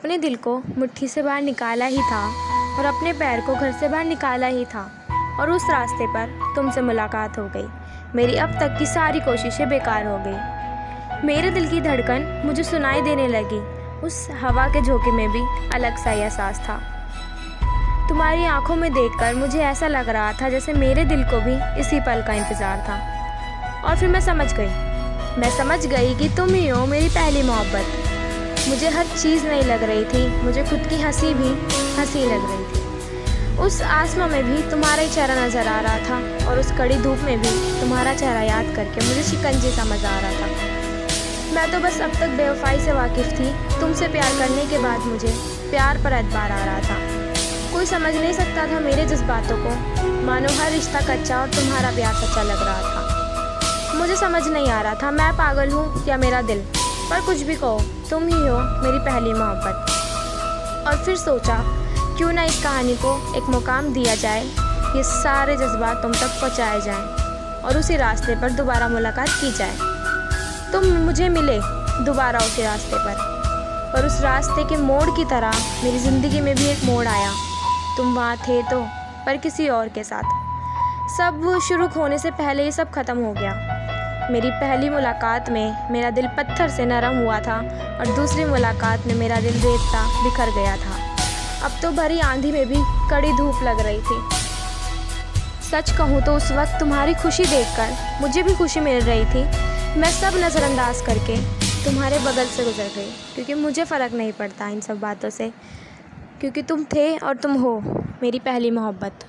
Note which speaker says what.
Speaker 1: अपने दिल को मुट्ठी से बाहर निकाला ही था और अपने पैर को घर से बाहर निकाला ही था और उस रास्ते पर तुमसे मुलाकात हो गई। मेरी अब तक की सारी कोशिशें बेकार हो गई। मेरे दिल की धड़कन मुझे सुनाई देने लगी। उस हवा के झोंके में भी अलग सा एहसास था। तुम्हारी आंखों में देखकर मुझे ऐसा लग रहा था जैसे मेरे दिल को भी इसी पल का इंतज़ार था। और फिर मैं समझ गई कि तुम ही हो मेरी पहली मोहब्बत। मुझे हर चीज़ नई लग रही थी, मुझे खुद की हंसी भी हंसी लग रही थी। उस आसमां में भी तुम्हारा ही चेहरा नज़र आ रहा था और उस कड़ी धूप में भी तुम्हारा चेहरा याद करके मुझे शिकंजी सा मज़ा आ रहा था। मैं तो बस अब तक बेवफाई से वाकिफ़ थी। तुमसे प्यार करने के बाद मुझे प्यार पर एतबार आ रहा था। कोई समझ नहीं सकता था मेरे जज्बातों को, मानो हर रिश्ता कच्चा और तुम्हारा प्यार सच्चा लग रहा था। मुझे समझ नहीं आ रहा था मैं पागल हूँ या मेरा दिल, पर कुछ भी कहो तुम ही हो मेरी पहली मोहब्बत। और फिर सोचा क्यों ना इस कहानी को एक मुकाम दिया जाए, ये सारे जज्बात तुम तक पहुँचाए जाएं और उसी रास्ते पर दोबारा मुलाकात की जाए। तुम मुझे मिले दोबारा उसी रास्ते पर उस रास्ते के मोड़ की तरह मेरी ज़िंदगी में भी एक मोड़ आया। तुम वहाँ थे तो, पर किसी और के साथ। सब शुरू होने से पहले ये सब ख़त्म हो गया। मेरी पहली मुलाकात में मेरा दिल पत्थर से नरम हुआ था और दूसरी मुलाकात में मेरा दिल रेत सा बिखर गया था। अब तो भरी आंधी में भी कड़ी धूप लग रही थी। सच कहूँ तो उस वक्त तुम्हारी खुशी देखकर मुझे भी खुशी मिल रही थी। मैं सब नज़रअंदाज करके तुम्हारे बगल से गुजर गई, क्योंकि मुझे फ़र्क नहीं पड़ता इन सब बातों से, क्योंकि तुम थे और तुम हो मेरी पहली मोहब्बत।